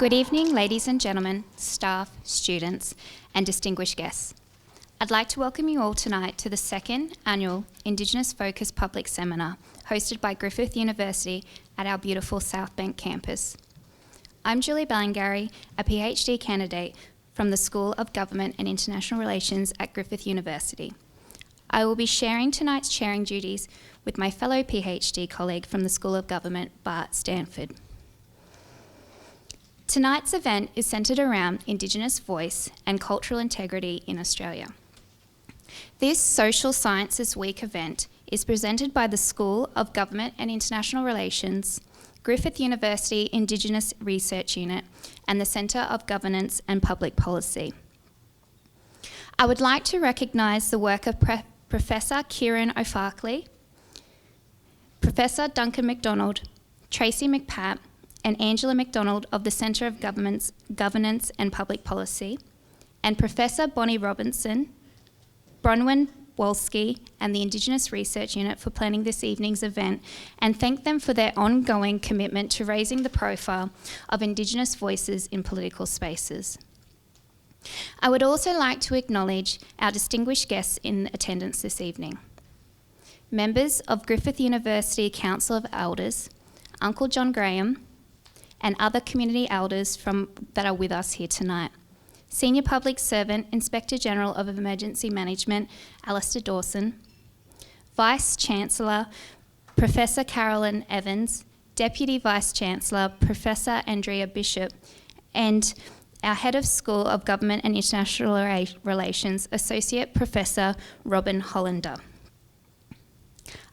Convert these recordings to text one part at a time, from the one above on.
Good evening, ladies and gentlemen, staff, students, and distinguished guests. I'd like to welcome you all tonight to the second annual Indigenous Focus Public Seminar hosted by Griffith University at our beautiful South Bank campus. I'm Julie Ballingarry, a PhD candidate from the School of Government and International Relations at Griffith University. I will be sharing tonight's chairing duties with my fellow PhD colleague from the School of Government, Bart Stanford. Tonight's event is centred around Indigenous voice and cultural integrity in Australia. This Social Sciences Week event is presented by the School of Government and International Relations, Griffith University Indigenous Research Unit, and the Centre of Governance and Public Policy. I would like to recognise the work of Professor Kieran O'Farkley, Professor Duncan McDonald, Tracy McPatt, and Angela McDonald of the Centre of Governance and Public Policy, and Professor Bonnie Robinson, Bronwyn Wolski, and the Indigenous Research Unit for planning this evening's event, and thank them for their ongoing commitment to raising the profile of Indigenous voices in political spaces. I would also like to acknowledge our distinguished guests in attendance this evening. Members of Griffith University Council of Elders, Uncle John Graham, and other community elders that are with us here tonight. Senior Public Servant, Inspector General of Emergency Management, Alistair Dawson, Vice Chancellor, Professor Carolyn Evans, Deputy Vice Chancellor, Professor Andrea Bishop, and our Head of School of Government and International Relations, Associate Professor Robin Hollander.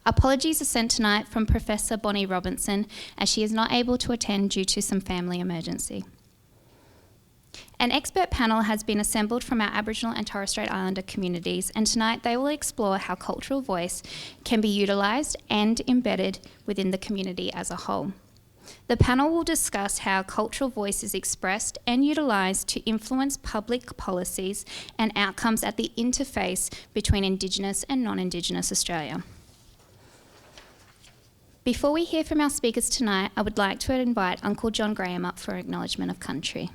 Apologies are sent tonight from Professor Bonnie Robinson as she is not able to attend due to some family emergency. An expert panel has been assembled from our Aboriginal and Torres Strait Islander communities, and tonight they will explore how cultural voice can be utilised and embedded within the community as a whole. The panel will discuss how cultural voice is expressed and utilised to influence public policies and outcomes at the interface between Indigenous and non-Indigenous Australia. Before we hear from our speakers tonight, I would like to invite Uncle John Graham up for acknowledgement of country.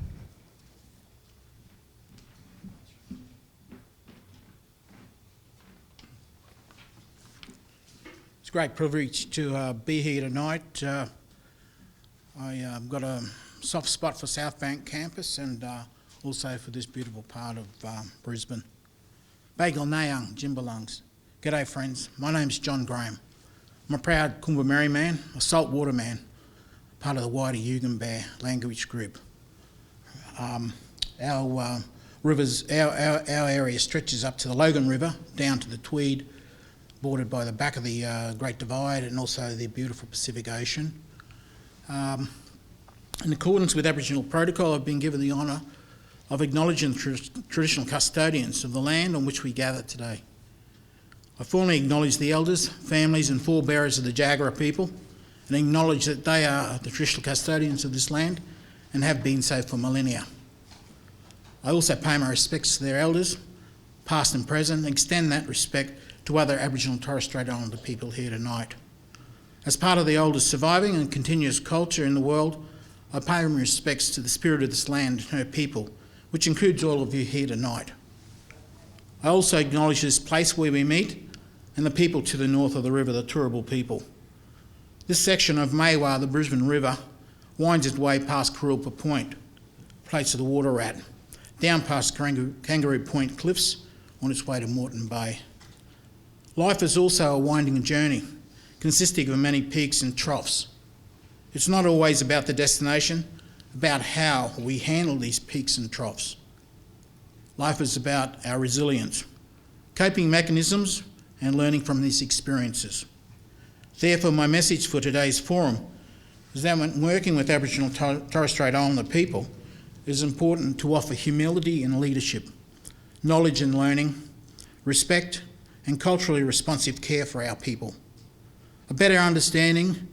It's a great privilege to be here tonight. I've got a soft spot for South Bank campus and also for this beautiful part of Brisbane. Bagel Nayang, Jimbalungs. G'day friends, my name's John Graham. I'm a proud Kumba man, a saltwater man, part of the wider Yugambeh language group. Our area stretches up to the Logan River, down to the Tweed, bordered by the back of the Great Divide and also the beautiful Pacific Ocean. In accordance with Aboriginal protocol, I've been given the honour of acknowledging the traditional custodians of the land on which we gather today. I formally acknowledge the elders, families and forebearers of the Jagera people and acknowledge that they are the traditional custodians of this land and have been so for millennia. I also pay my respects to their elders, past and present, and extend that respect to other Aboriginal and Torres Strait Islander people here tonight. As part of the oldest surviving and continuous culture in the world, I pay my respects to the spirit of this land and her people, which includes all of you here tonight. I also acknowledge this place where we meet and the people to the north of the river, the Turrbal people. This section of Maiwar, the Brisbane River, winds its way past Kurilpa Point, place of the water rat, down past Kangaroo Point cliffs on its way to Moreton Bay. Life is also a winding journey, consisting of many peaks and troughs. It's not always about the destination, about how we handle these peaks and troughs. Life is about our resilience, coping mechanisms, and learning from these experiences. Therefore, my message for today's forum is that when working with Aboriginal Torres Strait Islander people, it is important to offer humility and leadership, knowledge and learning, respect and culturally responsive care for our people. A better understanding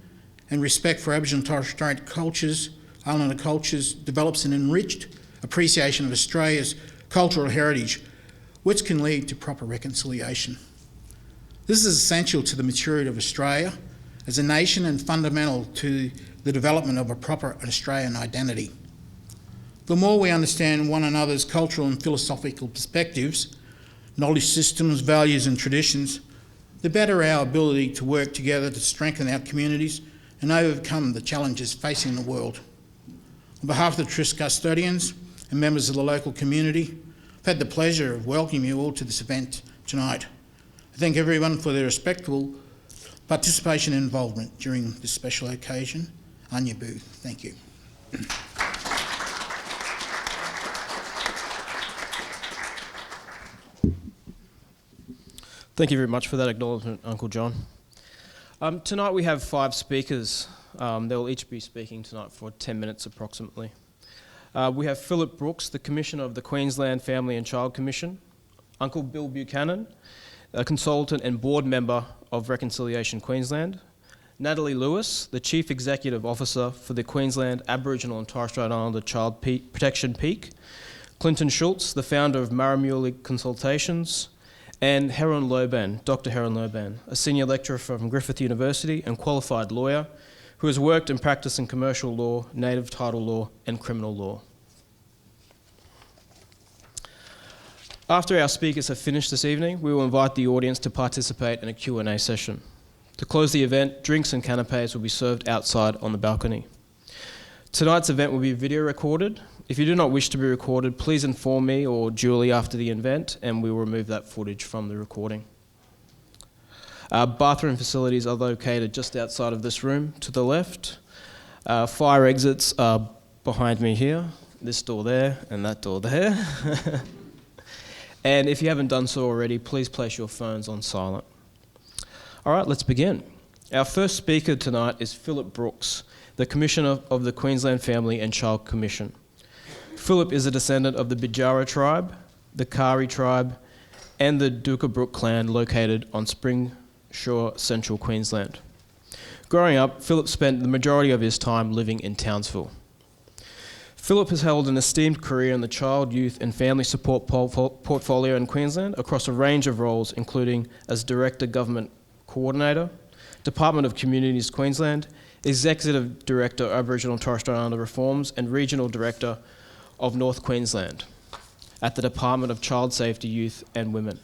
and respect for Aboriginal and Torres Strait cultures, Islander cultures, develops an enriched appreciation of Australia's cultural heritage, which can lead to proper reconciliation. This is essential to the maturity of Australia as a nation and fundamental to the development of a proper Australian identity. The more we understand one another's cultural and philosophical perspectives, knowledge systems, values and traditions, the better our ability to work together to strengthen our communities and overcome the challenges facing the world. On behalf of the Trust custodians and members of the local community, I've had the pleasure of welcoming you all to this event tonight. I thank everyone for their respectful participation and involvement during this special occasion. Anya Booth, thank you. Thank you very much for that acknowledgement, Uncle John. Tonight we have 5 speakers. They'll each be speaking tonight for 10 minutes approximately. We have Phillip Brookes, the Commissioner of the Queensland Family and Child Commission, Uncle Bill Buchanan, a consultant and board member of Reconciliation Queensland, Natalie Lewis, the Chief Executive Officer for the Queensland Aboriginal and Torres Strait Islander Child Protection Peak, Clinton Schultz, the founder of Marramuli Consultations, and Heron Loban, Dr. Heron Loban, a senior lecturer from Griffith University and qualified lawyer who has worked and practiced in commercial law, native title law, and criminal law. After our speakers have finished this evening, we will invite the audience to participate in a Q&A session. To close the event, drinks and canapes will be served outside on the balcony. Tonight's event will be video recorded. If you do not wish to be recorded, please inform me or Julie after the event and we will remove that footage from the recording. Bathroom facilities are located just outside of this room to the left. Fire exits are behind me here, this door there and that door there. And if you haven't done so already, please place your phones on silent. All right, let's begin. Our first speaker tonight is Phillip Brookes, the Commissioner of the Queensland Family and Child Commission. Phillip is a descendant of the Bidjara tribe, the Kari tribe, and the Dukabrook clan located on Spring Shore, Central Queensland. Growing up, Phillip spent the majority of his time living in Townsville. Phillip has held an esteemed career in the child, youth and family support portfolio in Queensland across a range of roles, including as Director Government Coordinator, Department of Communities Queensland, Executive Director Aboriginal and Torres Strait Islander Reforms and Regional Director of North Queensland at the Department of Child Safety, Youth and Women.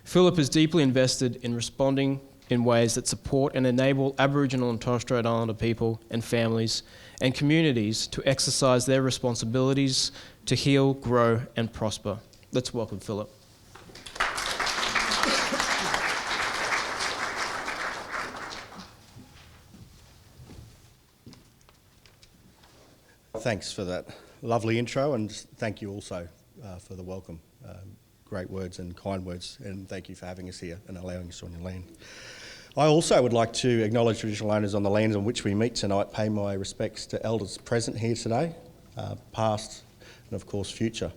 Phillip is deeply invested in responding in ways that support and enable Aboriginal and Torres Strait Islander people and families and communities to exercise their responsibilities to heal, grow and prosper. Let's welcome Phillip. Thanks for that lovely intro and thank you also for the welcome. Great words and kind words, and thank you for having us here and allowing us on your land. I also would like to acknowledge traditional owners on the lands on which we meet tonight, pay my respects to elders present here today, past and of course future.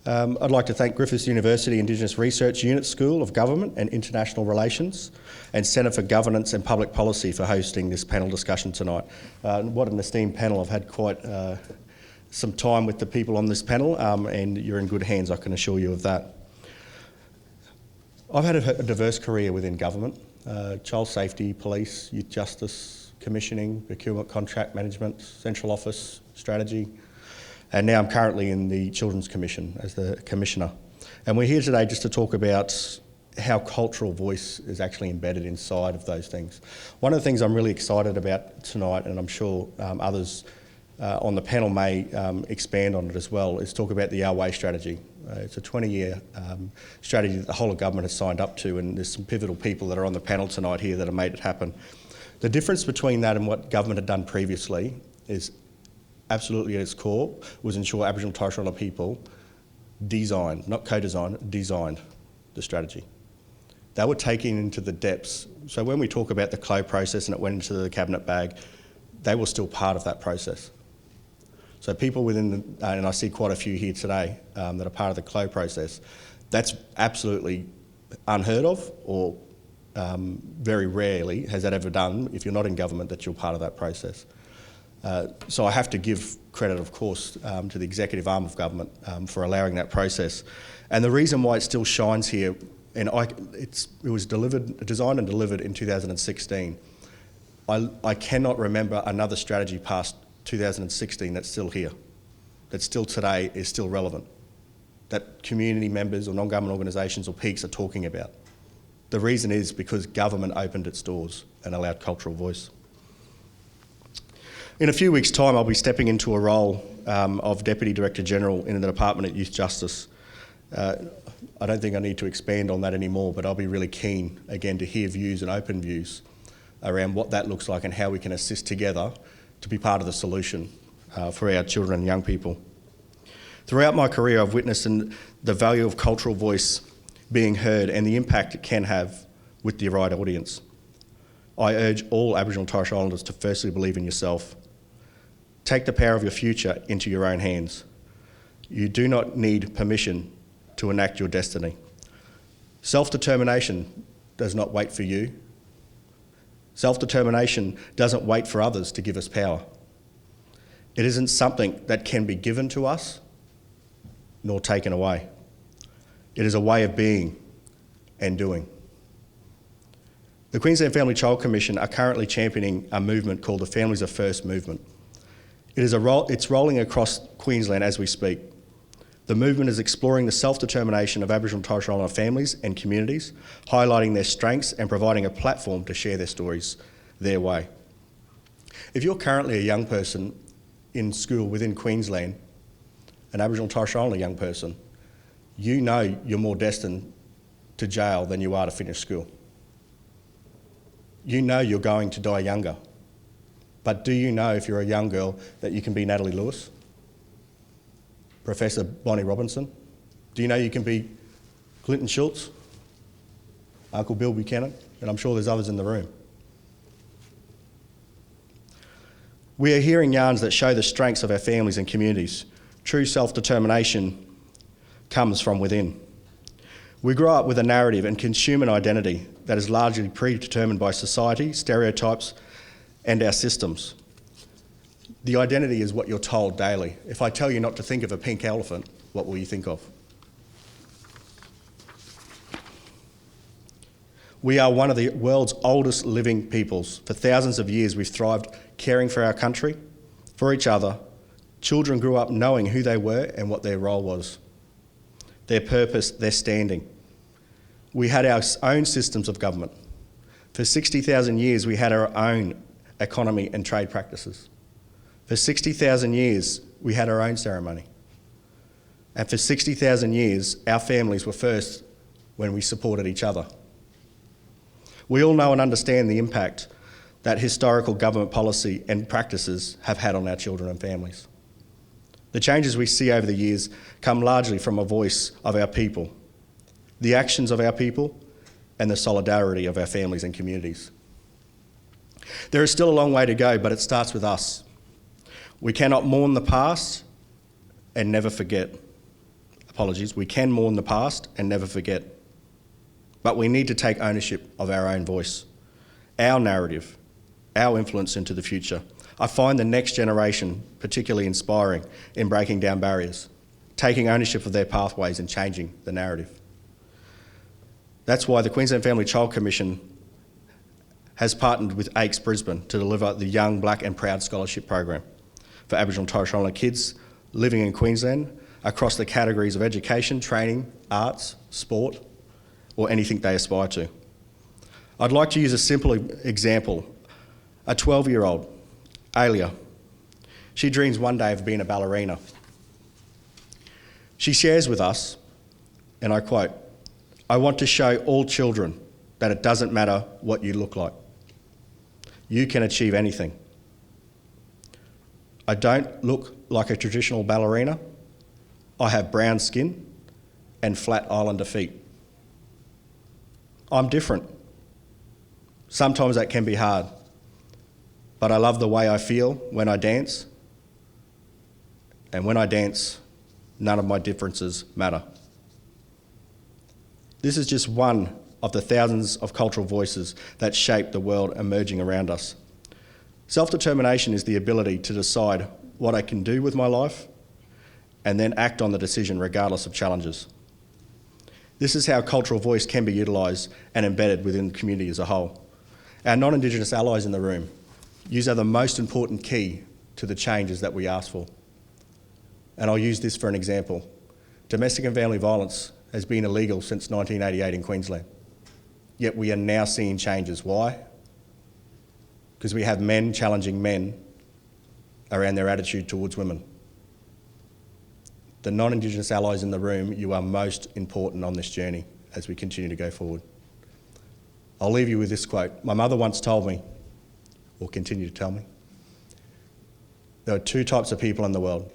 I'd like to thank Griffith University Indigenous Research Unit School of Government and International Relations and Centre for Governance and Public Policy for hosting this panel discussion tonight. What an esteemed panel. I've had quite some time with the people on this panel and you're in good hands, I can assure you of that. I've had a diverse career within government, child safety, police, youth justice, commissioning, procurement, contract management, central office, strategy, and now I'm currently in the Children's Commission as the Commissioner. And we're here today just to talk about how cultural voice is actually embedded inside of those things. One of the things I'm really excited about tonight, and I'm sure others on the panel may expand on it as well, is talk about the Our Way strategy. It's a 20-year strategy that the whole of government has signed up to, and there's some pivotal people that are on the panel tonight here that have made it happen. The difference between that and what government had done previously is absolutely at its core was ensure Aboriginal and Torres Strait Islander people designed, not co-designed, designed the strategy. They were taking into the depths. So when we talk about the CLO process and it went into the cabinet bag, they were still part of that process. So people within, and I see quite a few here today that are part of the CLO process, that's absolutely unheard of, or very rarely has that ever done, if you're not in government, that you're part of that process. So I have to give credit, of course, to the executive arm of government for allowing that process. And the reason why it still shines here, and it was designed and delivered in 2016. I cannot remember another strategy past 2016 that's still here. that still today is still relevant, that community members or non-government organisations or peaks are talking about. The reason is because government opened its doors and allowed cultural voice. In a few weeks' time, I'll be stepping into a role of Deputy Director General in the Department of Youth Justice. I don't think I need to expand on that anymore, but I'll be really keen, again, to hear views and open views around what that looks like and how we can assist together to be part of the solution for our children and young people. Throughout my career, I've witnessed the value of cultural voice being heard and the impact it can have with the right audience. I urge all Aboriginal and Torres Strait Islanders to firstly believe in yourself. Take the power of your future into your own hands. You do not need permission to enact your destiny. Self-determination does not wait for you. Self-determination doesn't wait for others to give us power. It isn't something that can be given to us nor taken away. It is a way of being and doing. The Queensland Family Child Commission are currently championing a movement called the Families Are First movement. It's rolling across Queensland as we speak. The movement is exploring the self-determination of Aboriginal and Torres Strait Islander families and communities, highlighting their strengths and providing a platform to share their stories their way. If you're currently a young person in school within Queensland, an Aboriginal and Torres Strait Islander young person, you know you're more destined to jail than you are to finish school. You know you're going to die younger. But do you know, if you're a young girl, that you can be Natalie Lewis? Professor Bonnie Robinson? Do you know you can be Clinton Schultz? Uncle Bill Buchanan? And I'm sure there's others in the room. We are hearing yarns that show the strengths of our families and communities. True self-determination comes from within. We grow up with a narrative and consume an identity that is largely predetermined by society, stereotypes, and our systems. The identity is what you're told daily. If I tell you not to think of a pink elephant, what will you think of? We are one of the world's oldest living peoples. For thousands of years, we've thrived caring for our country, for each other. Children grew up knowing who they were and what their role was, their purpose, their standing. We had our own systems of government. For 60,000 years, we had our own economy and trade practices. For 60,000 years, we had our own ceremony. And for 60,000 years, our families were first when we supported each other. We all know and understand the impact that historical government policy and practices have had on our children and families. The changes we see over the years come largely from a voice of our people, the actions of our people, and the solidarity of our families and communities. There is still a long way to go, but it starts with us. We cannot mourn the past and never forget. Apologies, we can mourn the past and never forget. But we need to take ownership of our own voice, our narrative, our influence into the future. I find the next generation particularly inspiring in breaking down barriers, taking ownership of their pathways and changing the narrative. That's why the Queensland Family Child Commission has partnered with ACE Brisbane to deliver the Young, Black and Proud Scholarship Program for Aboriginal and Torres Strait Islander kids living in Queensland across the categories of education, training, arts, sport, or anything they aspire to. I'd like to use a simple example. A 12-year-old, Alia, she dreams one day of being a ballerina. She shares with us, and I quote, "I want to show all children that it doesn't matter what you look like. You can achieve anything. I don't look like a traditional ballerina. I have brown skin and flat islander feet. I'm different. Sometimes that can be hard, but I love the way I feel when I dance, and when I dance, none of my differences matter." This is just one of the thousands of cultural voices that shape the world emerging around us. Self-determination is the ability to decide what I can do with my life and then act on the decision regardless of challenges. This is how cultural voice can be utilised and embedded within the community as a whole. Our non-Indigenous allies in the room, yous are the most important key to the changes that we ask for. And I'll use this for an example. Domestic and family violence has been illegal since 1988 in Queensland. Yet we are now seeing changes. Why? Because we have men challenging men around their attitude towards women. The non-Indigenous allies in the room, you are most important on this journey as we continue to go forward. I'll leave you with this quote. My mother once told me, or continue to tell me, there are two types of people in the world.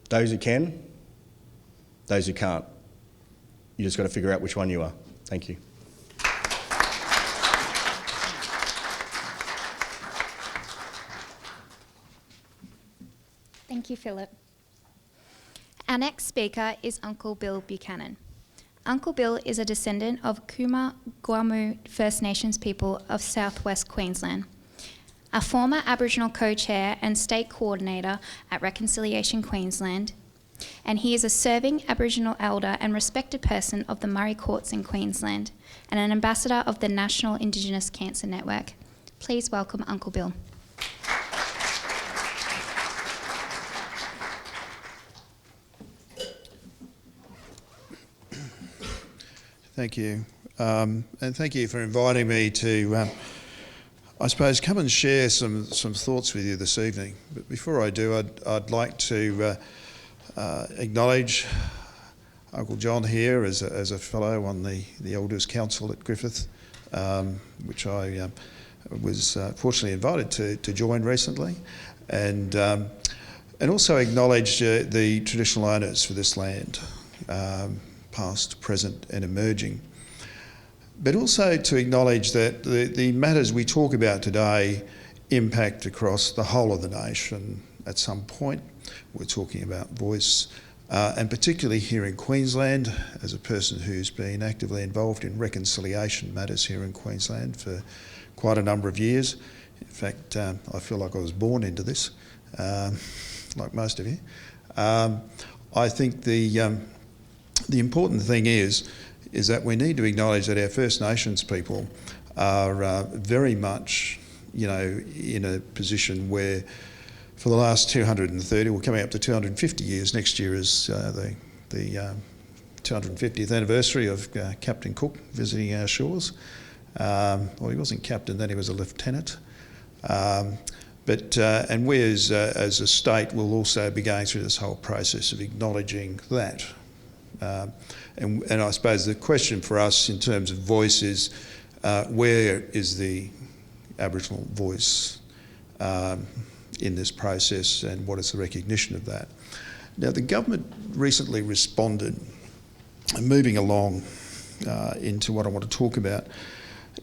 Those who can, those who can't. You just got to figure out which one you are. Thank you. Thank you, Philip. Our next speaker is Uncle Bill Buchanan. Uncle Bill is a descendant of Kuma Gwamu First Nations people of southwest Queensland, a former Aboriginal co-chair and state coordinator at Reconciliation Queensland, and he is a serving Aboriginal elder and respected person of the Murray Courts in Queensland and an ambassador of the National Indigenous Cancer Network. Please welcome Uncle Bill. Thank you. And thank you for inviting me to, I suppose, come and share some thoughts with you this evening. But before I do, I'd like to acknowledge Uncle John here as a fellow on the Elders Council at Griffith, which I was fortunately invited to join recently, and also acknowledge the traditional owners for this land, past, present and emerging. But also to acknowledge that the matters we talk about today impact across the whole of the nation at some point. We're talking about voice, and particularly here in Queensland, as a person who's been actively involved in reconciliation matters here in Queensland for quite a number of years. In fact, I feel like I was born into this, like most of you. I think the important thing is that we need to acknowledge that our First Nations people are very much, in a position where for the last 230, we're coming up to 250 years. Next year is the 250th anniversary of Captain Cook visiting our shores. Well, he wasn't captain then, he was a lieutenant. And we as a state will also be going through this whole process of acknowledging that. And I suppose the question for us in terms of voice is, where is the Aboriginal voice in this process, and what is the recognition of that? Now, the government recently responded, and moving along into what I want to talk about,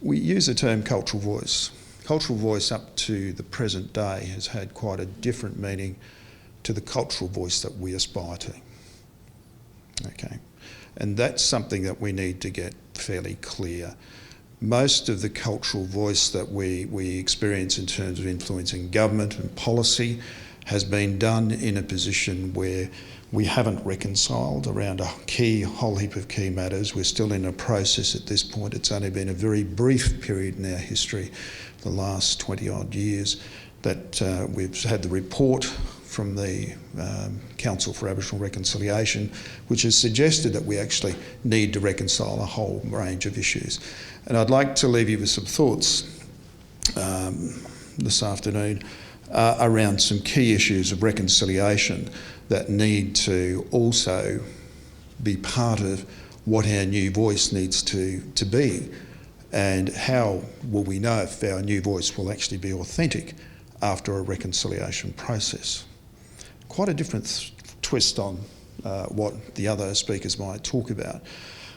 we use the term cultural voice. Cultural voice up to the present day has had quite a different meaning to the cultural voice that we aspire to. Okay, and that's something that we need to get fairly clear. Most of the cultural voice that we experience in terms of influencing government and policy has been done in a position where we haven't reconciled around a whole heap of key matters. We're still in a process at this point. It's only been a very brief period in our history, the last 20 odd years, that we've had the report from the Council for Aboriginal Reconciliation, which has suggested that we actually need to reconcile a whole range of issues. And I'd like to leave you with some thoughts this afternoon around some key issues of reconciliation that need to also be part of what our new voice needs to be, and how will we know if our new voice will actually be authentic after a reconciliation process. Quite a different twist on what the other speakers might talk about.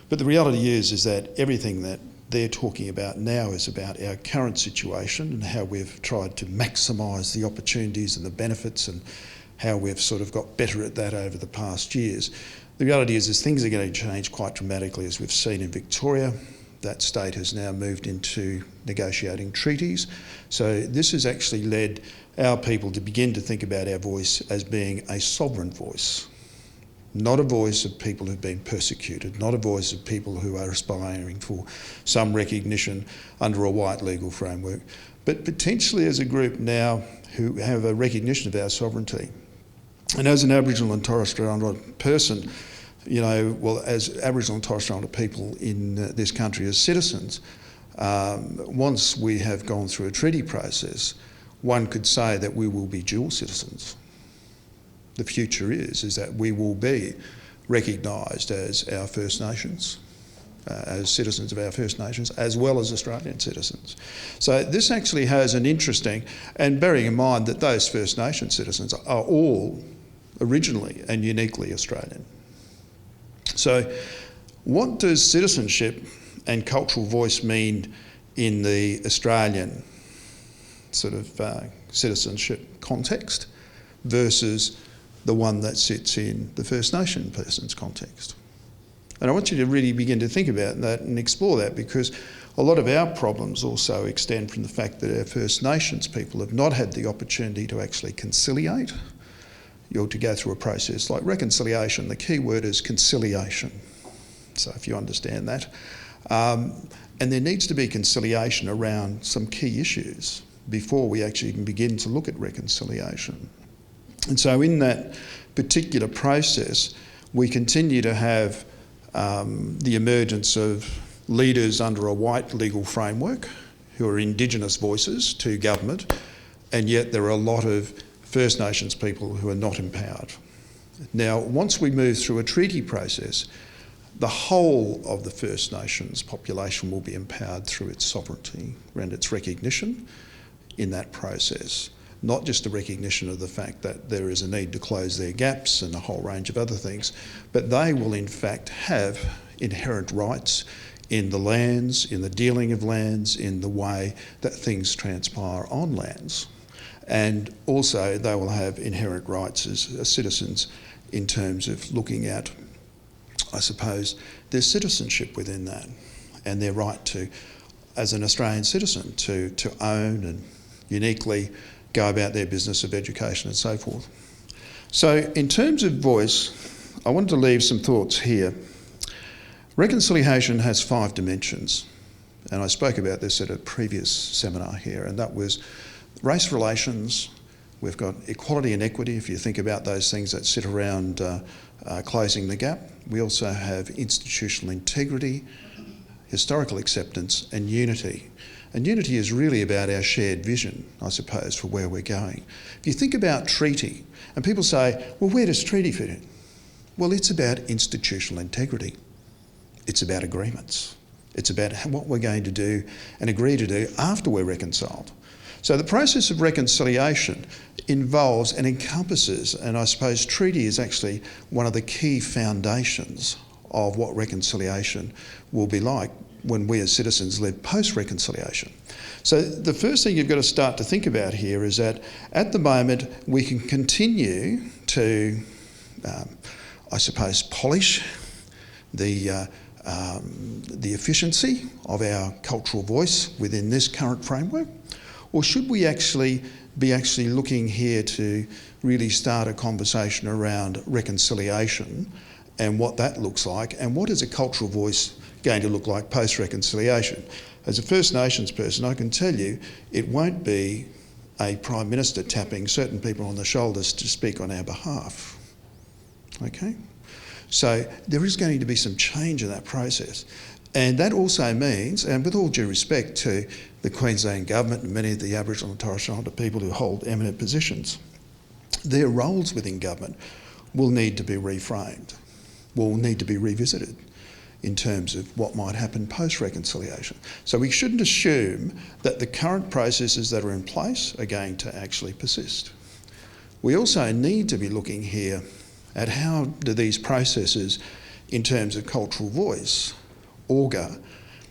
But the reality is that everything that they're talking about now is about our current situation and how we've tried to maximise the opportunities and the benefits, and how we've sort of got better at that over the past years. The reality is things are going to change quite dramatically, as we've seen in Victoria. That state has now moved into negotiating treaties. So this has actually led our people to begin to think about our voice as being a sovereign voice, not a voice of people who've been persecuted, not a voice of people who are aspiring for some recognition under a white legal framework, but potentially as a group now who have a recognition of our sovereignty. And as an Aboriginal and Torres Strait Islander person, as Aboriginal and Torres Strait Islander people in this country as citizens, once we have gone through a treaty process, one could say that we will be dual citizens. The future is that we will be recognised as our First Nations, as citizens of our First Nations, as well as Australian citizens. So this actually has an interesting, and bearing in mind that those First Nation citizens are all originally and uniquely Australian. So what does citizenship and cultural voice mean in the Australian sort of citizenship context versus the one that sits in the First Nation person's context? And I want you to really begin to think about that and explore that, because a lot of our problems also extend from the fact that our First Nations people have not had the opportunity to actually conciliate, or to go through a process like reconciliation. The key word is conciliation. So if you understand that. And there needs to be conciliation around some key issues before we actually can begin to look at reconciliation. And so in that particular process, we continue to have the emergence of leaders under a white legal framework who are Indigenous voices to government, and yet there are a lot of First Nations people who are not empowered. Now, once we move through a treaty process, the whole of the First Nations population will be empowered through its sovereignty and its recognition in that process. Not just a recognition of the fact that there is a need to close their gaps and a whole range of other things, but they will in fact have inherent rights in the lands, in the dealing of lands, in the way that things transpire on lands. And also they will have inherent rights as citizens in terms of looking at, I suppose, their citizenship within that and their right to, as an Australian citizen, to own and uniquely go about their business of education and so forth. So in terms of voice, I wanted to leave some thoughts here. Reconciliation has 5 dimensions, and I spoke about this at a previous seminar here, and that was race relations. We've got equality and equity, if you think about those things that sit around closing the gap. We also have institutional integrity, historical acceptance and unity. And unity is really about our shared vision, I suppose, for where we're going. If you think about treaty, and people say, well, where does treaty fit in? Well, it's about institutional integrity. It's about agreements. It's about what we're going to do and agree to do after we're reconciled. So the process of reconciliation involves and encompasses, and I suppose treaty is actually one of the key foundations of what reconciliation will be like when we as citizens live post-reconciliation. So the first thing you've got to start to think about here is that at the moment we can continue to, I suppose, polish the efficiency of our cultural voice within this current framework, or should we actually be looking here to really start a conversation around reconciliation and what that looks like, and what is a cultural voice going to look like post-reconciliation? As a First Nations person, I can tell you it won't be a Prime Minister tapping certain people on the shoulders to speak on our behalf. Okay? So there is going to be some change in that process. And that also means, and with all due respect to the Queensland Government and many of the Aboriginal and Torres Strait Islander people who hold eminent positions, their roles within government will need to be reframed, will need to be revisited in terms of what might happen post-reconciliation. So we shouldn't assume that the current processes that are in place are going to actually persist. We also need to be looking here at how do these processes in terms of cultural voice augur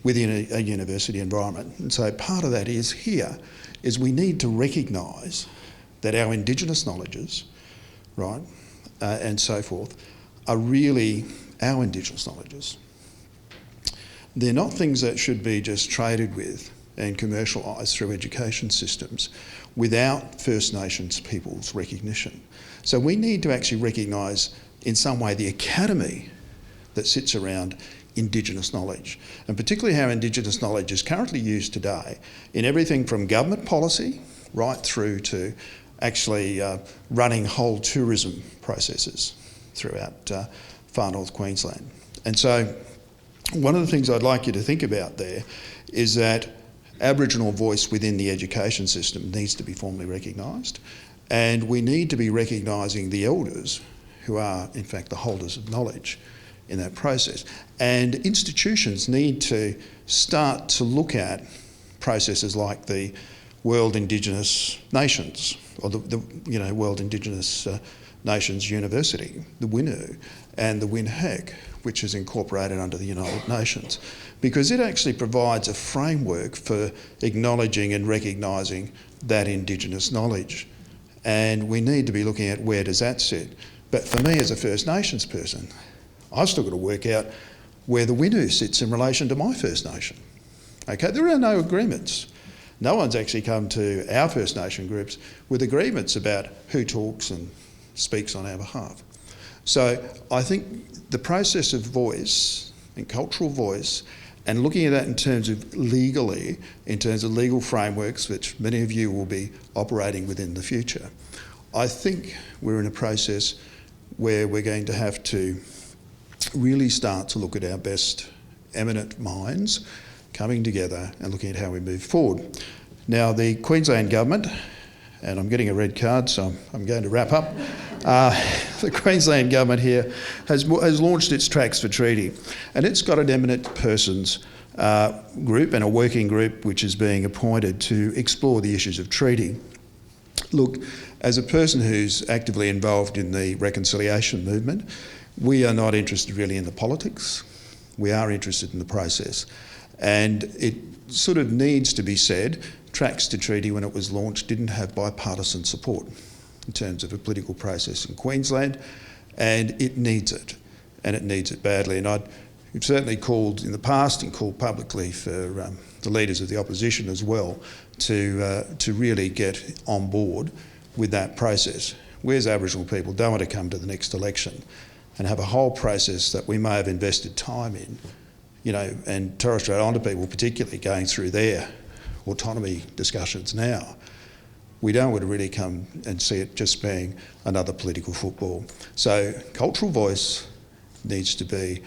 within a university environment. And so part of that is we need to recognise that our Indigenous knowledges, right, and so forth, are really our Indigenous knowledges. They're not things that should be just traded with and commercialised through education systems without First Nations people's recognition. So we need to actually recognise in some way the academy that sits around Indigenous knowledge, and particularly how Indigenous knowledge is currently used today in everything from government policy right through to actually running whole tourism processes throughout far north Queensland. And so one of the things I'd like you to think about there is that Aboriginal voice within the education system needs to be formally recognised, and we need to be recognising the elders who are in fact the holders of knowledge in that process. And institutions need to start to look at processes like the World Indigenous Nations, or the World Indigenous Nations University, the WINU, and the WINHEC, which is incorporated under the United Nations, because it actually provides a framework for acknowledging and recognising that Indigenous knowledge. And we need to be looking at where does that sit. But for me as a First Nations person, I've still got to work out where the WINU sits in relation to my First Nation. Okay, there are no agreements. No one's actually come to our First Nation groups with agreements about who talks and speaks on our behalf. So I think the process of voice and cultural voice, and looking at that in terms of legally, in terms of legal frameworks, which many of you will be operating within the future, I think we're in a process where we're going to have to really start to look at our best eminent minds coming together and looking at how we move forward. Now, the Queensland Government, and I'm getting a red card, so I'm going to wrap up. The Queensland Government here has launched its Tracks for Treaty, and it's got an eminent persons group and a working group which is being appointed to explore the issues of treaty. Look, as a person who's actively involved in the reconciliation movement, we are not interested really in the politics. We are interested in the process. And it sort of needs to be said, Tracks to Treaty, when it was launched, didn't have bipartisan support in terms of a political process in Queensland, and it needs it, and it needs it badly. And we've certainly called in the past and called publicly for the leaders of the opposition as well to really get on board with that process. We as Aboriginal people don't want to come to the next election and have a whole process that we may have invested time in, and Torres Strait Islander people particularly going through their autonomy discussions now. We don't want to really come and see it just being another political football. So cultural voice needs to be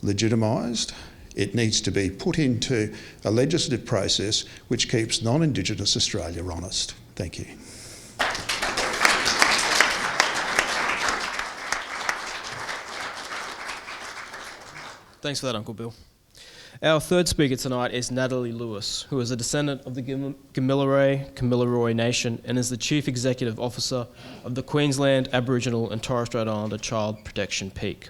legitimised. It needs to be put into a legislative process which keeps non-Indigenous Australia honest. Thank you. Thanks for that, Uncle Bill. Our third speaker tonight is Natalie Lewis, who is a descendant of the Gamilaroi Nation and is the Chief Executive Officer of the Queensland Aboriginal and Torres Strait Islander Child Protection Peak.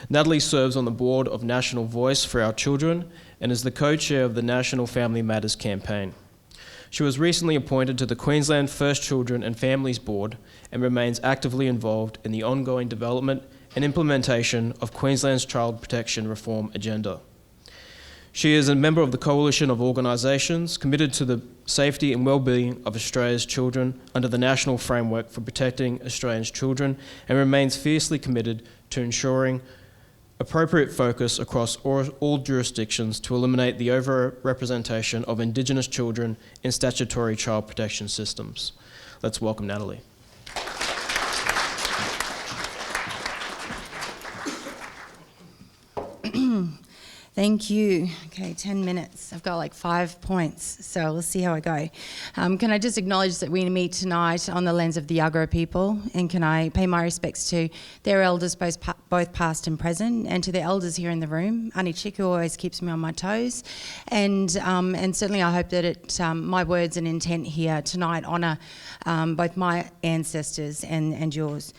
Natalie serves on the board of National Voice for Our Children and is the co-chair of the National Family Matters campaign. She was recently appointed to the Queensland First Children and Families Board and remains actively involved in the ongoing development and implementation of Queensland's child protection reform agenda. She is a member of the coalition of organisations committed to the safety and well-being of Australia's children under the National Framework for Protecting Australia's Children and remains fiercely committed to ensuring appropriate focus across all jurisdictions to eliminate the overrepresentation of Indigenous children in statutory child protection systems. Let's welcome Natalie. Thank you. Okay, 10 minutes. I've got like 5 points, so we'll see how I go. Can I just acknowledge that we meet tonight on the lens of the Yagara people, and can I pay my respects to their elders, both past and present, and to the elders here in the room. Auntie Chick, who always keeps me on my toes, and certainly I hope that my words and intent here tonight honour both my ancestors and yours.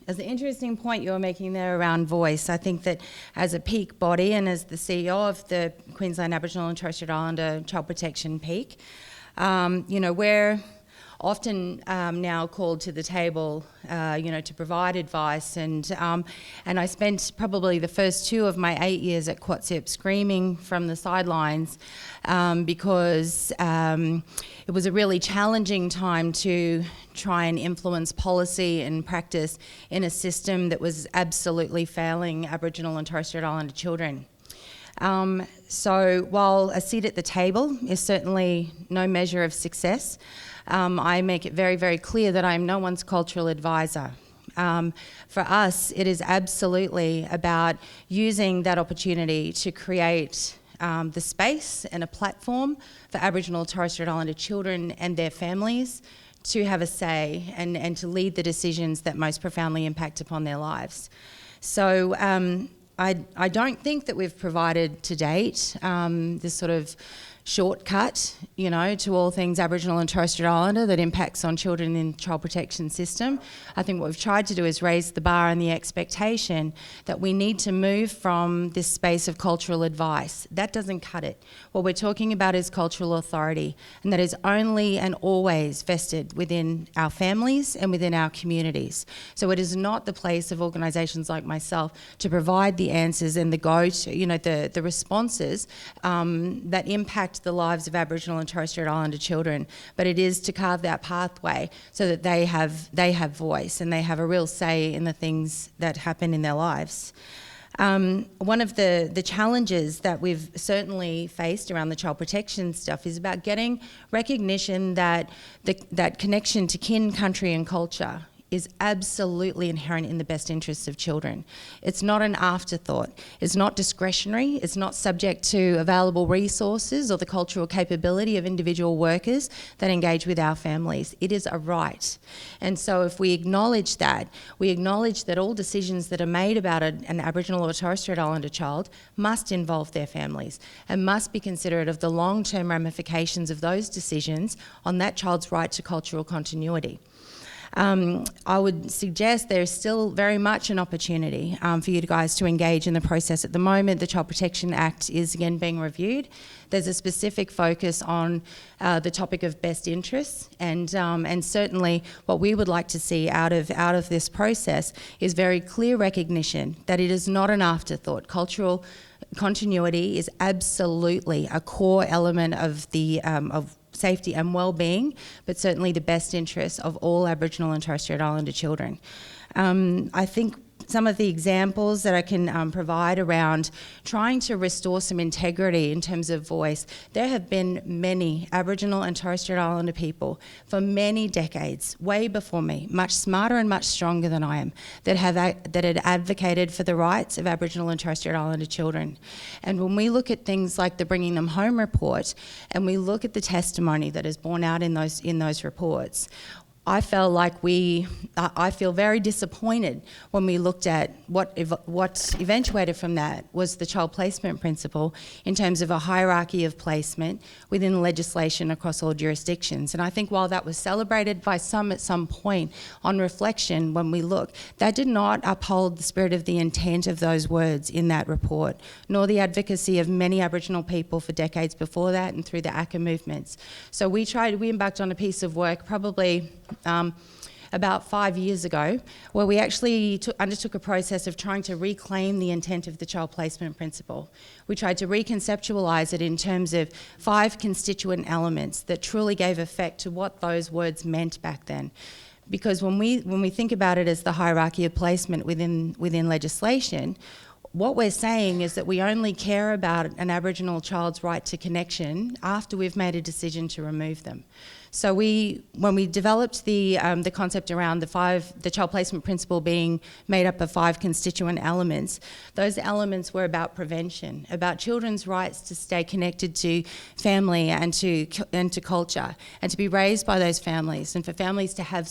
As an interesting point you were making there around voice, I think that as a peak body and as the CEO of the Queensland Aboriginal and Torres Strait Islander Child Protection Peak, we're often now called to the table, to provide advice. And I spent probably the first 2 of my 8 years at QuatSIP screaming from the sidelines because it was a really challenging time to try and influence policy and practice in a system that was absolutely failing Aboriginal and Torres Strait Islander children. So while a seat at the table is certainly no measure of success, I make it very, very clear that I am no one's cultural advisor. For us, it is absolutely about using that opportunity to create the space and a platform for Aboriginal and Torres Strait Islander children and their families to have a say and to lead the decisions that most profoundly impact upon their lives. So I don't think that we've provided to date this sort of shortcut, you know, to all things Aboriginal and Torres Strait Islander that impacts on children in the child protection system. I think what we've tried to do is raise the bar and the expectation that we need to move from this space of cultural advice. That doesn't cut it. What we're talking about is cultural authority, and that is only and always vested within our families and within our communities. So it is not the place of organisations like myself to provide the answers and the go-to, you know, the responses that impact the lives of Aboriginal and Torres Strait Islander children, but it is to carve that pathway so that they have voice and they have a real say in the things that happen in their lives. One of the challenges that we've certainly faced around the child protection stuff is about getting recognition that that connection to kin, country and culture is absolutely inherent in the best interests of children. It's not an afterthought. It's not discretionary. It's not subject to available resources or the cultural capability of individual workers that engage with our families. It is a right. And so if we acknowledge that all decisions that are made about an Aboriginal or Torres Strait Islander child must involve their families and must be considerate of the long-term ramifications of those decisions on that child's right to cultural continuity. I would suggest there's still very much an opportunity for you guys to engage in the process. At the moment, the Child Protection Act is again being reviewed. There's a specific focus on the topic of best interests, and certainly what we would like to see out of this process is very clear recognition that it is not an afterthought. Cultural continuity is absolutely a core element of the of safety and well-being, but certainly the best interests of all Aboriginal and Torres Strait Islander children. I think some of the examples that I can provide around trying to restore some integrity in terms of voice, there have been many Aboriginal and Torres Strait Islander people for many decades, way before me, much smarter and much stronger than I am, that had advocated for the rights of Aboriginal and Torres Strait Islander children. And when we look at things like the Bringing Them Home report, and we look at the testimony that is borne out in those reports, I feel very disappointed when we looked at what eventuated from that was the child placement principle in terms of a hierarchy of placement within legislation across all jurisdictions. And I think while that was celebrated by some at some point, on reflection when we look, that did not uphold the spirit of the intent of those words in that report, nor the advocacy of many Aboriginal people for decades before that and through the ACCA movements. So we embarked on a piece of work probably about 5 years ago, where we actually undertook a process of trying to reclaim the intent of the child placement principle. We tried to reconceptualise it in terms of 5 constituent elements that truly gave effect to what those words meant back then. Because when we think about it as the hierarchy of placement within legislation, what we're saying is that we only care about an Aboriginal child's right to connection after we've made a decision to remove them. So when we developed the concept around the child placement principle being made up of 5 constituent elements, those elements were about prevention, about children's rights to stay connected to family and to culture, and to be raised by those families, and for families to have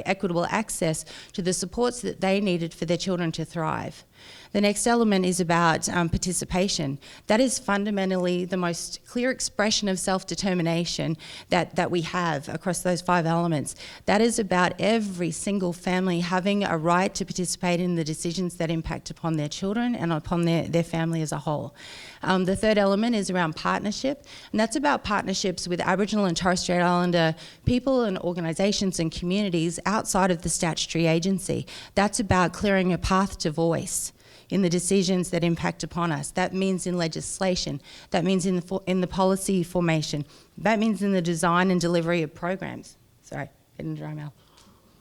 equitable access to the supports that they needed for their children to thrive. The next element is about participation. That is fundamentally the most clear expression of self-determination that we have across those 5 elements. That is about every single family having a right to participate in the decisions that impact upon their children and upon their family as a whole. The third element is around partnership, and that's about partnerships with Aboriginal and Torres Strait Islander people and organisations and communities outside of the statutory agency. That's about clearing a path to voice in the decisions that impact upon us. That means in legislation. That means in the policy formation. That means in the design and delivery of programs. Sorry, getting dry mouth.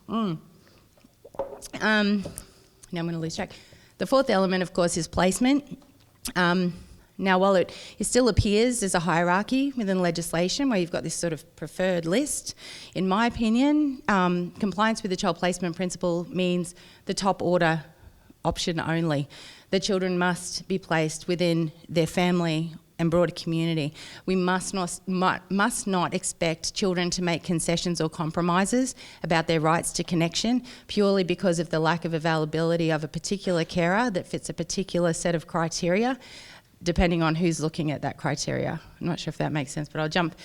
Now I'm going to lose track. The fourth element, of course, is placement. Now, while it still appears as a hierarchy within legislation where you've got this sort of preferred list, in my opinion, compliance with the child placement principle means the top order option only. The children must be placed within their family and broader community. We must not expect children to make concessions or compromises about their rights to connection purely because of the lack of availability of a particular carer that fits a particular set of criteria, depending on who's looking at that criteria. I'm not sure if that makes sense, but I'll jump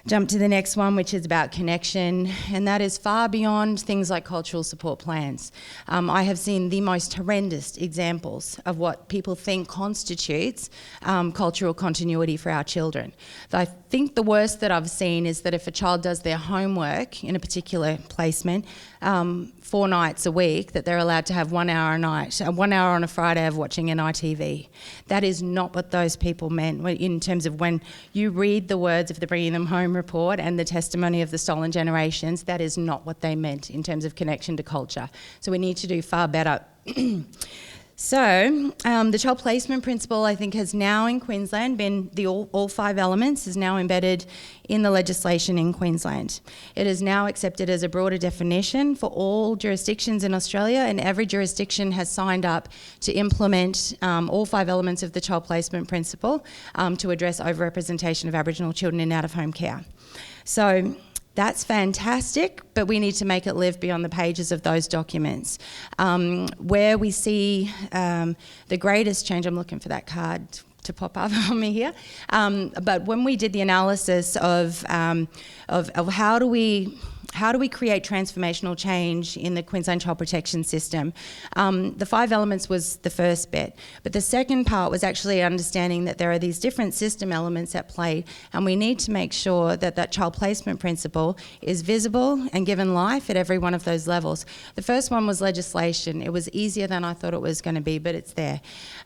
to the next one, which is about connection, and that is far beyond things like cultural support plans. I have seen the most horrendous examples of what people think constitutes cultural continuity for our children. I think the worst that I've seen is that if a child does their homework in a particular placement 4 nights a week, that they're allowed to have 1 hour a night, 1 hour on a Friday of watching an ITV. That is not what those people meant in terms of when you read the words of the Bringing Them Home report and the testimony of the Stolen Generations, that is not what they meant in terms of connection to culture. So we need to do far better. So the child placement principle, I think, has now in Queensland been, all 5 elements is now embedded in the legislation in Queensland. It is now accepted as a broader definition for all jurisdictions in Australia, and every jurisdiction has signed up to implement all 5 elements of the child placement principle to address overrepresentation of Aboriginal children in out-of-home care. So that's fantastic, but we need to make it live beyond the pages of those documents. Where we see the greatest change, I'm looking for that card to pop up on me here, but when we did the analysis of how do we create transformational change in the Queensland child protection system, the 5 elements was the first bit. But the second part was actually understanding that there are these different system elements at play, and we need to make sure that that child placement principle is visible and given life at every one of those levels. The first one was legislation. It was easier than I thought it was going to be, but it's there.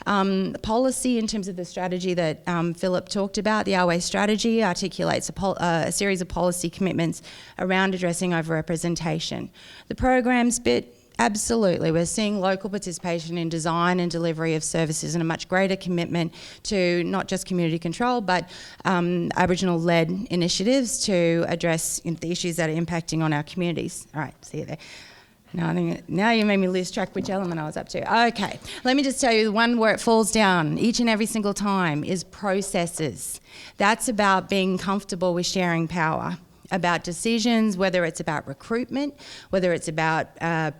Policy, in terms of the strategy that Phillip talked about, the Our Way strategy articulates a series of policy commitments around addressing overrepresentation. The programs bit, absolutely. We're seeing local participation in design and delivery of services and a much greater commitment to not just community control, but Aboriginal-led initiatives to address the issues that are impacting on our communities. All right, see you there. Now you made me lose track which element I was up to. Okay, let me just tell you the one where it falls down each and every single time is processes. That's about being comfortable with sharing power, about decisions, whether it's about recruitment, whether it's about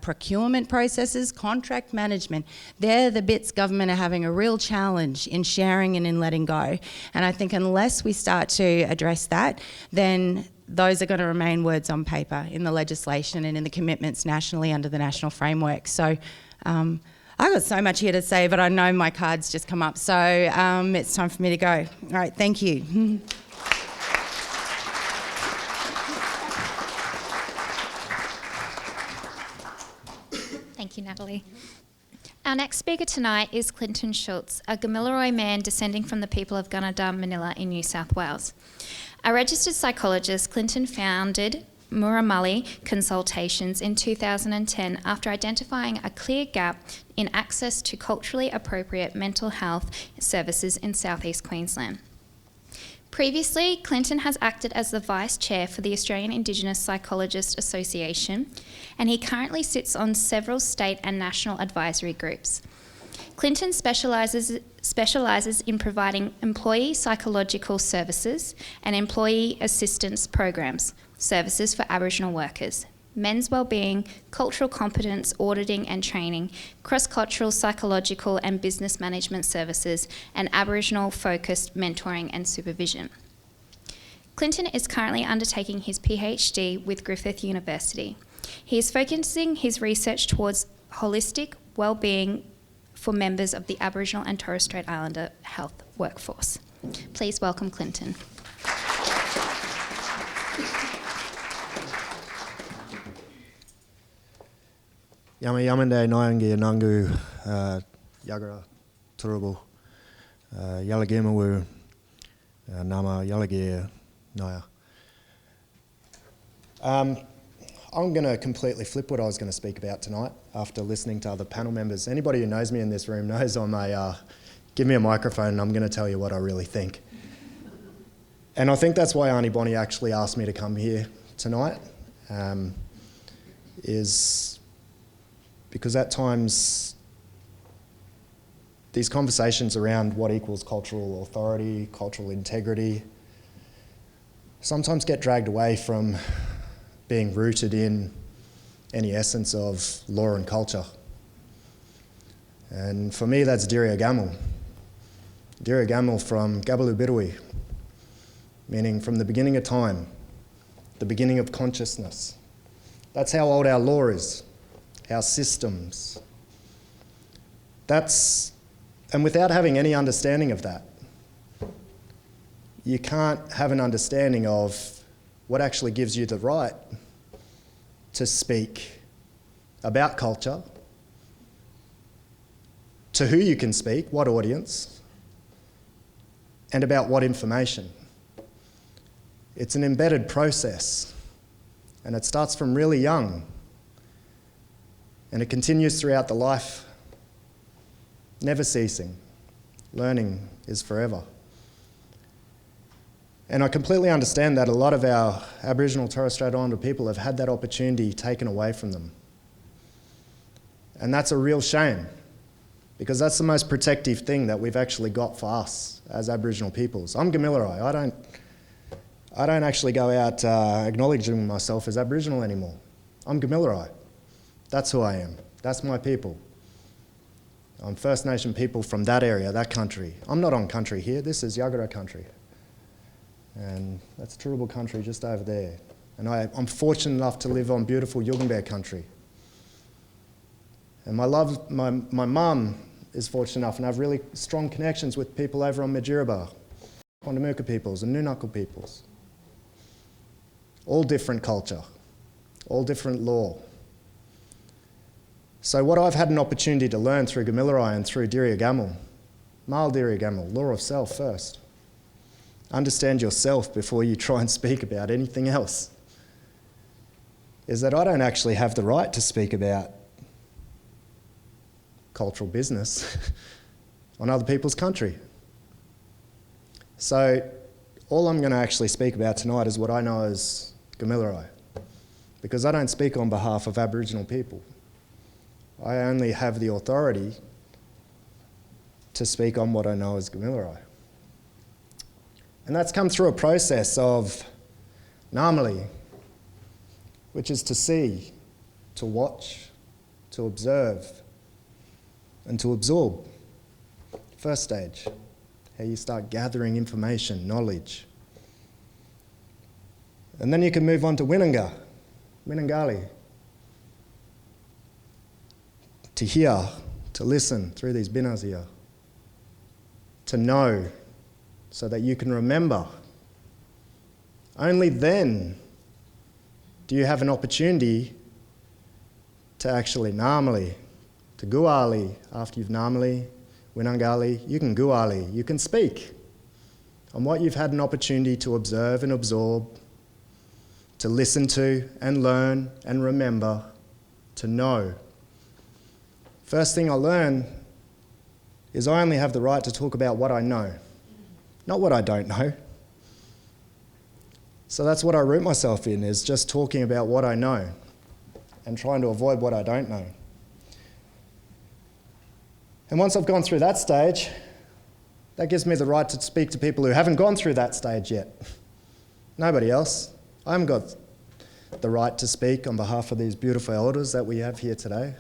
procurement processes, contract management. They're the bits government are having a real challenge in sharing and in letting go. And I think unless we start to address that, then those are going to remain words on paper in the legislation and in the commitments nationally under the national framework. So I've got so much here to say, but I know my card's just come up. So it's time for me to go. All right, thank you. Thank you, Natalie. Our next speaker tonight is Clinton Schultz, a Gamilaroi man descending from the people of Gunnedah Manila in New South Wales. A registered psychologist, Clinton founded Muramulli Consultations in 2010 after identifying a clear gap in access to culturally appropriate mental health services in southeast Queensland. Previously, Clinton has acted as the Vice Chair for the Australian Indigenous Psychologists Association, and he currently sits on several state and national advisory groups. Clinton specialises in providing employee psychological services and employee assistance programs, services for Aboriginal workers, men's wellbeing, cultural competence auditing and training, cross-cultural psychological and business management services, and Aboriginal-focused mentoring and supervision. Clinton is currently undertaking his PhD with Griffith University. He is focusing his research towards holistic wellbeing for members of the Aboriginal and Torres Strait Islander health workforce. Please welcome Clinton. Yama Yamande Nyangi Nangu Yagra Turubu Yalagemawu Nama Yalagir Naya. I'm going to completely flip what I was going to speak about tonight after listening to other panel members. Anybody who knows me in this room knows I'm a give me a microphone and I'm going to tell you what I really think. And I think that's why Auntie Bonnie actually asked me to come here tonight, is because at times these conversations around what equals cultural authority, cultural integrity, sometimes get dragged away from being rooted in any essence of law and culture. And for me, that's Dirya Gamel. Dirya Gamel from Gabaloo Bidui, meaning from the beginning of time, the beginning of consciousness. That's how old our law is, our systems. And without having any understanding of that, you can't have an understanding of what actually gives you the right to speak about culture, to who you can speak, what audience, and about what information. It's an embedded process, and it starts from really young, and it continues throughout the life, never ceasing. Learning is forever. And I completely understand that a lot of our Aboriginal Torres Strait Islander people have had that opportunity taken away from them. And that's a real shame, because that's the most protective thing that we've actually got for us as Aboriginal peoples. I'm Gamilaroi. I don't actually go out acknowledging myself as Aboriginal anymore. I'm Gamilaroi. That's who I am. That's my people. I'm First Nation people from that area, that country. I'm not on country here. This is Yagara country. And that's Turrbal country just over there. And I'm fortunate enough to live on beautiful Yugambeh country. And my mum is fortunate enough and have really strong connections with people over on Majiraba, Quandamooka peoples and Nunukal peoples. All different culture, all different law. So what I've had an opportunity to learn through Gamilaroi and through Dirya Gamel, Mal Dirya Gamel, law of self first. Understand yourself before you try and speak about anything else, is that I don't actually have the right to speak about cultural business on other people's country. So all I'm going to actually speak about tonight is what I know as Gamilaroi, because I don't speak on behalf of Aboriginal people. I only have the authority to speak on what I know as Gamilaroi. And that's come through a process of Namali, which is to see, to watch, to observe, and to absorb. First stage, how you start gathering information, knowledge. And then you can move on to Winangali. To hear, to listen through these binas here. To know, so that you can remember. Only then do you have an opportunity to actually Namali, to Guali. After you've Namali, Winangali, you can Guali, you can speak on what you've had an opportunity to observe and absorb, to listen to and learn and remember, to know. First thing I learn is I only have the right to talk about what I know, not what I don't know. So that's what I root myself in, is just talking about what I know and trying to avoid what I don't know. And once I've gone through that stage, that gives me the right to speak to people who haven't gone through that stage yet. Nobody else. I haven't got the right to speak on behalf of these beautiful elders that we have here today.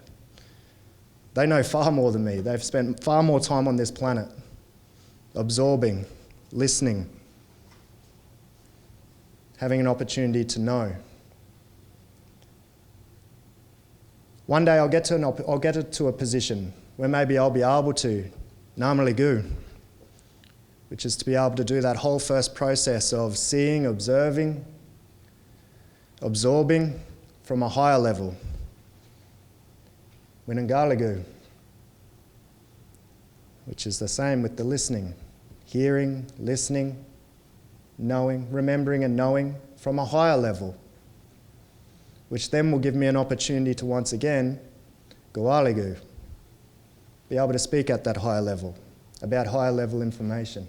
They know far more than me. They've spent far more time on this planet, absorbing, listening, having an opportunity to know. One day I'll get to a position where maybe I'll be able to Namali Gu, which is to be able to do that whole first process of seeing, observing, absorbing from a higher level. Winangaligu, which is the same with the listening, hearing, listening, knowing, remembering and knowing from a higher level, which then will give me an opportunity to once again, Gualigu, be able to speak at that higher level, about higher level information.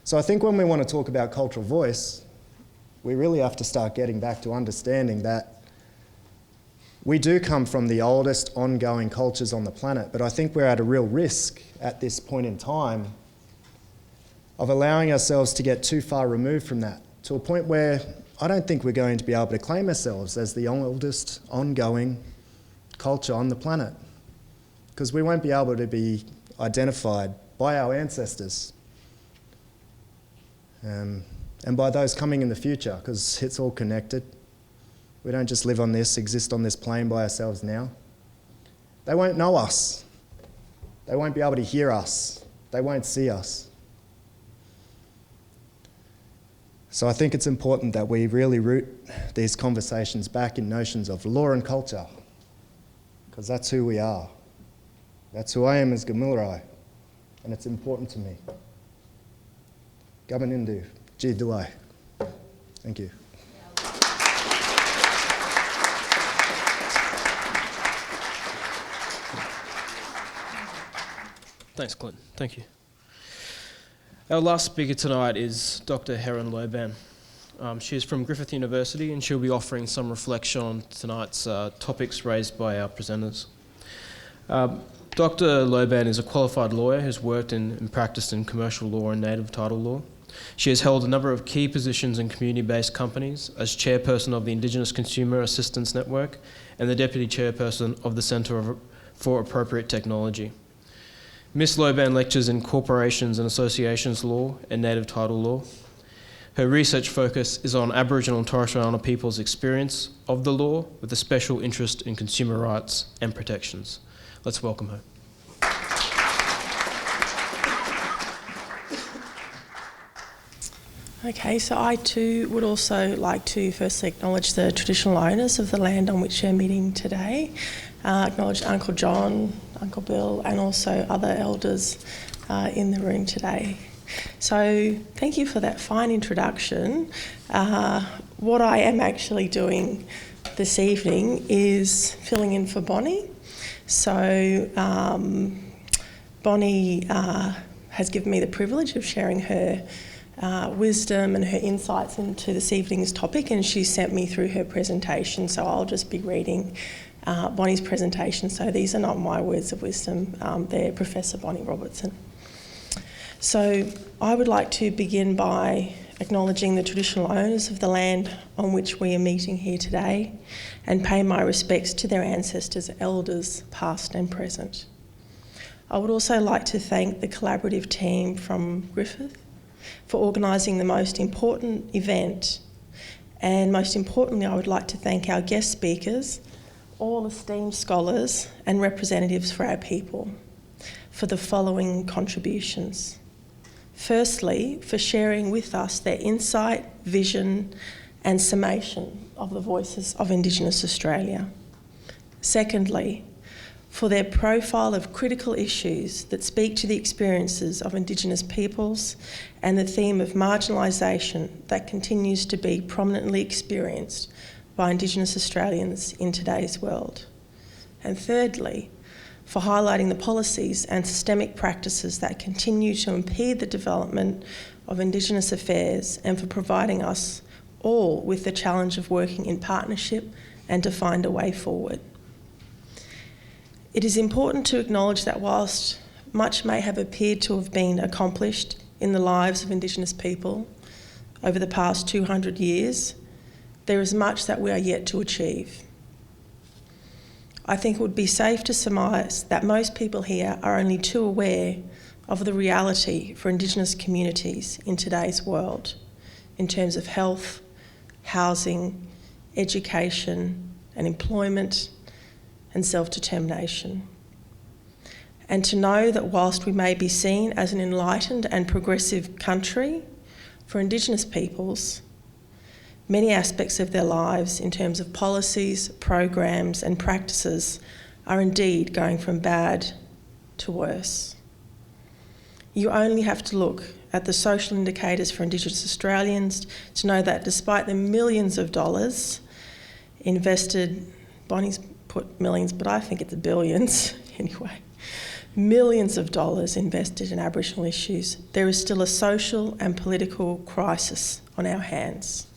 So I think when we want to talk about cultural voice, we really have to start getting back to understanding that we do come from the oldest ongoing cultures on the planet, but I think we're at a real risk at this point in time of allowing ourselves to get too far removed from that, to a point where I don't think we're going to be able to claim ourselves as the oldest ongoing culture on the planet, because we won't be able to be identified by our ancestors and by those coming in the future, because it's all connected. We don't just live on this, exist on this plane by ourselves now. They won't know us. They won't be able to hear us. They won't see us. So I think it's important that we really root these conversations back in notions of law and culture, because that's who we are. That's who I am as Gamilarai, and it's important to me. Gabanindu, Jiduai. Thank you. Thanks, Clint. Thank you. Our last speaker tonight is Dr. Heron Loban. She is from Griffith University, and she'll be offering some reflection on tonight's topics raised by our presenters. Dr. Loban is a qualified lawyer who's worked and practiced in commercial law and native title law. She has held a number of key positions in community-based companies as chairperson of the Indigenous Consumer Assistance Network and the deputy chairperson of the Centre for Appropriate Technology. Ms. Loban lectures in corporations and associations law and native title law. Her research focus is on Aboriginal and Torres Strait Islander people's experience of the law with a special interest in consumer rights and protections. Let's welcome her. Okay, so I too would also like to firstly acknowledge the traditional owners of the land on which we're meeting today, acknowledge Uncle John, Uncle Bill, and also other elders in the room today. So thank you for that fine introduction. What I am actually doing this evening is filling in for Bonnie. So Bonnie has given me the privilege of sharing her wisdom and her insights into this evening's topic, and she sent me through her presentation, so I'll just be reading Bonnie's presentation. So these are not my words of wisdom, they're Professor Bonnie Robertson. So I would like to begin by acknowledging the traditional owners of the land on which we are meeting here today and pay my respects to their ancestors, elders, past and present. I would also like to thank the collaborative team from Griffith for organising the most important event, and most importantly I would like to thank our guest speakers, all esteemed scholars and representatives for our people, for the following contributions. Firstly, for sharing with us their insight, vision and summation of the voices of Indigenous Australia. Secondly, for their profile of critical issues that speak to the experiences of Indigenous peoples and the theme of marginalisation that continues to be prominently experienced by Indigenous Australians in today's world. And thirdly, for highlighting the policies and systemic practices that continue to impede the development of Indigenous affairs and for providing us all with the challenge of working in partnership and to find a way forward. It is important to acknowledge that whilst much may have appeared to have been accomplished in the lives of Indigenous people over the past 200 years, there is much that we are yet to achieve. I think it would be safe to surmise that most people here are only too aware of the reality for Indigenous communities in today's world in terms of health, housing, education and employment and self-determination. And to know that whilst we may be seen as an enlightened and progressive country, for Indigenous peoples, many aspects of their lives in terms of policies, programs and practices are indeed going from bad to worse. You only have to look at the social indicators for Indigenous Australians to know that despite the millions of dollars invested, Bonnie's put millions, but I think it's billions anyway, millions of dollars invested in Aboriginal issues, there is still a social and political crisis on our hands.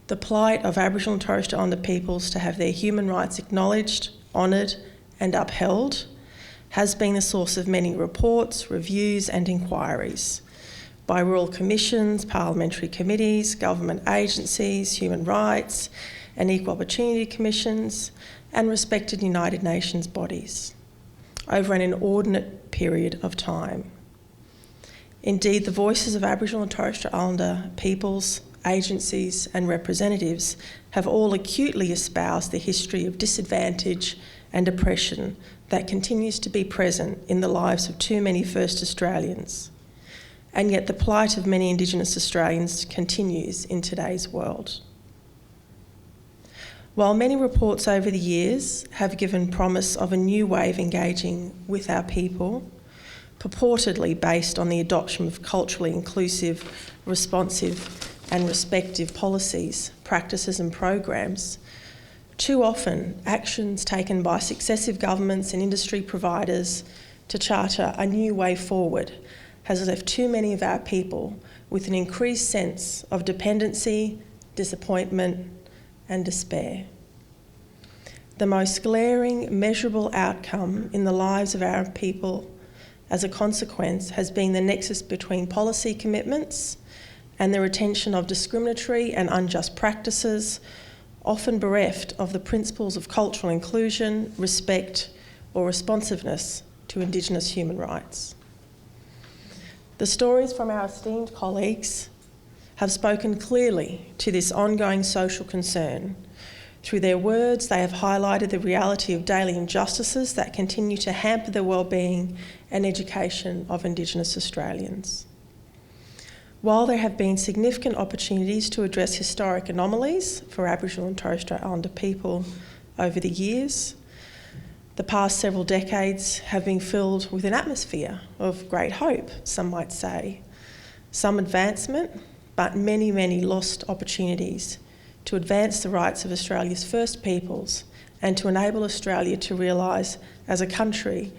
The plight of Aboriginal and Torres Strait Islander peoples to have their human rights acknowledged, honoured and upheld has been the source of many reports, reviews and inquiries by royal commissions, parliamentary committees, government agencies, human rights and equal opportunity commissions and respected United Nations bodies over an inordinate period of time. Indeed, the voices of Aboriginal and Torres Strait Islander peoples, agencies and representatives have all acutely espoused the history of disadvantage and oppression that continues to be present in the lives of too many First Australians. And yet the plight of many Indigenous Australians continues in today's world. While many reports over the years have given promise of a new way of engaging with our people, purportedly based on the adoption of culturally inclusive, responsive and respective policies, practices and programs, too often actions taken by successive governments and industry providers to charter a new way forward has left too many of our people with an increased sense of dependency, disappointment and despair. The most glaring, measurable outcome in the lives of our people as a consequence has been the nexus between policy commitments and the retention of discriminatory and unjust practices, often bereft of the principles of cultural inclusion, respect or responsiveness to Indigenous human rights. The stories from our esteemed colleagues have spoken clearly to this ongoing social concern. Through their words, they have highlighted the reality of daily injustices that continue to hamper the well-being and education of Indigenous Australians. While there have been significant opportunities to address historic anomalies for Aboriginal and Torres Strait Islander people over the years, the past several decades have been filled with an atmosphere of great hope, some might say, some advancement, but many, many lost opportunities to advance the rights of Australia's First Peoples and to enable Australia to realise, as a country,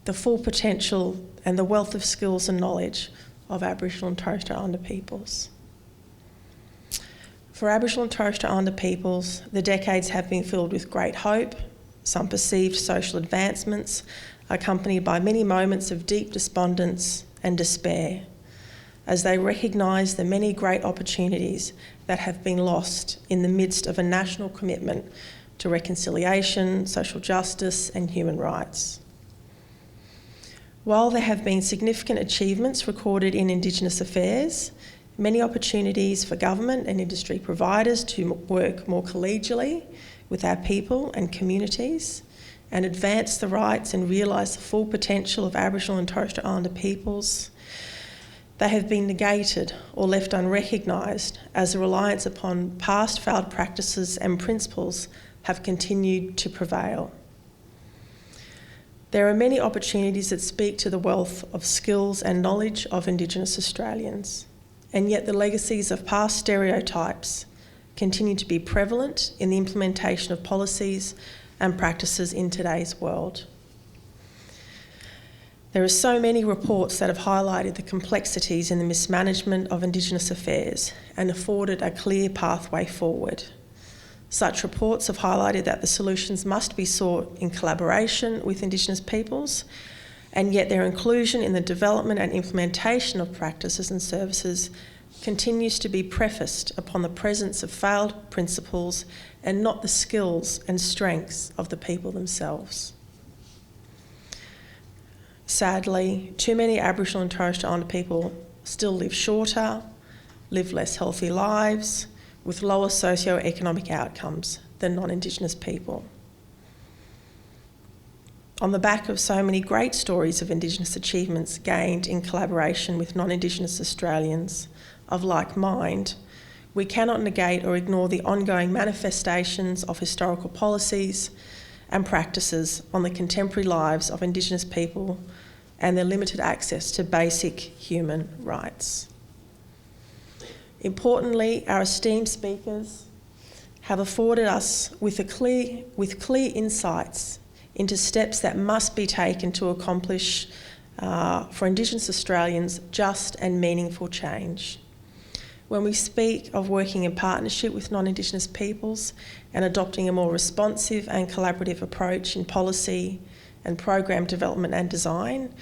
the full potential and the wealth of skills and knowledge of Aboriginal and Torres Strait Islander peoples. For Aboriginal and Torres Strait Islander peoples, the decades have been filled with great hope, some perceived social advancements, accompanied by many moments of deep despondence and despair, as they recognise the many great opportunities that have been lost in the midst of a national commitment to reconciliation, social justice and human rights. While there have been significant achievements recorded in Indigenous affairs, many opportunities for government and industry providers to work more collegially with our people and communities and advance the rights and realise the full potential of Aboriginal and Torres Strait Islander peoples, they have been negated or left unrecognised as the reliance upon past failed practices and principles have continued to prevail. There are many opportunities that speak to the wealth of skills and knowledge of Indigenous Australians, and yet the legacies of past stereotypes continue to be prevalent in the implementation of policies and practices in today's world. There are so many reports that have highlighted the complexities in the mismanagement of Indigenous affairs and afforded a clear pathway forward. Such reports have highlighted that the solutions must be sought in collaboration with Indigenous peoples, and yet their inclusion in the development and implementation of practices and services continues to be prefaced upon the presence of failed principles and not the skills and strengths of the people themselves. Sadly, too many Aboriginal and Torres Strait Islander people still live shorter, live less healthy lives, with lower socio-economic outcomes than non-Indigenous people. On the back of so many great stories of Indigenous achievements gained in collaboration with non-Indigenous Australians of like mind, we cannot negate or ignore the ongoing manifestations of historical policies and practices on the contemporary lives of Indigenous people and their limited access to basic human rights. Importantly, our esteemed speakers have afforded us with clear insights into steps that must be taken to accomplish for Indigenous Australians just and meaningful change. When we speak of working in partnership with non-Indigenous peoples and adopting a more responsive and collaborative approach in policy and program development and design,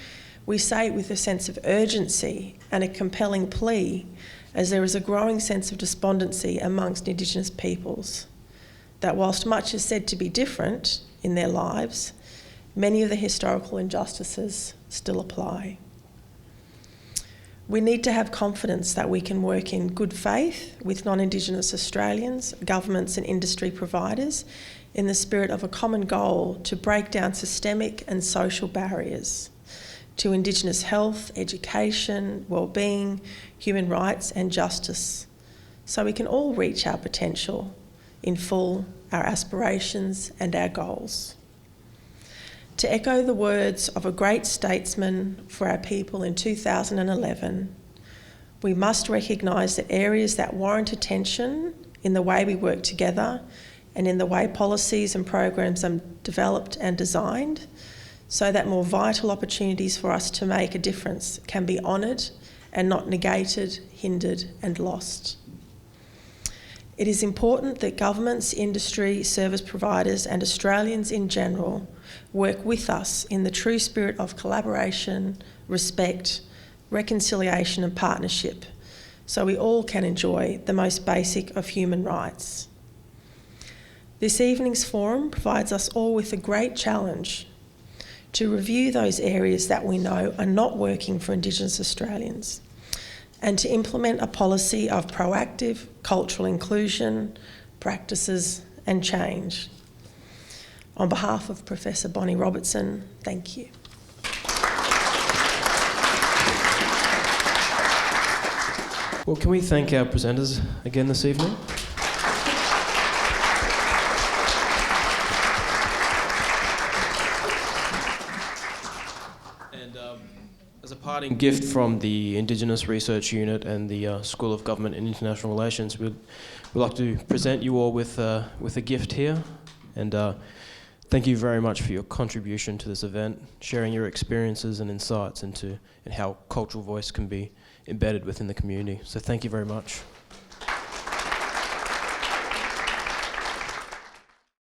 we say it with a sense of urgency and a compelling plea, as there is a growing sense of despondency amongst Indigenous peoples that whilst much is said to be different in their lives, many of the historical injustices still apply. We need to have confidence that we can work in good faith with non-Indigenous Australians, governments and industry providers in the spirit of a common goal to break down systemic and social barriers to Indigenous health, education, well-being, human rights and justice, so we can all reach our potential in full, our aspirations and our goals. To echo the words of a great statesman for our people in 2011, we must recognise that areas that warrant attention in the way we work together and in the way policies and programs are developed and designed, so that more vital opportunities for us to make a difference can be honoured and not negated, hindered and lost. It is important that governments, industry, service providers and Australians in general work with us in the true spirit of collaboration, respect, reconciliation and partnership, so we all can enjoy the most basic of human rights. This evening's forum provides us all with a great challenge to review those areas that we know are not working for Indigenous Australians and to implement a policy of proactive cultural inclusion, practices and change. On behalf of Professor Bonnie Robertson, thank you. Well, can we thank our presenters again this evening? And as a parting gift from the Indigenous Research Unit and the School of Government and International Relations, we'd like to present you all with a gift here. And thank you very much for your contribution to this event, sharing your experiences and insights into how cultural voice can be embedded within the community. So thank you very much.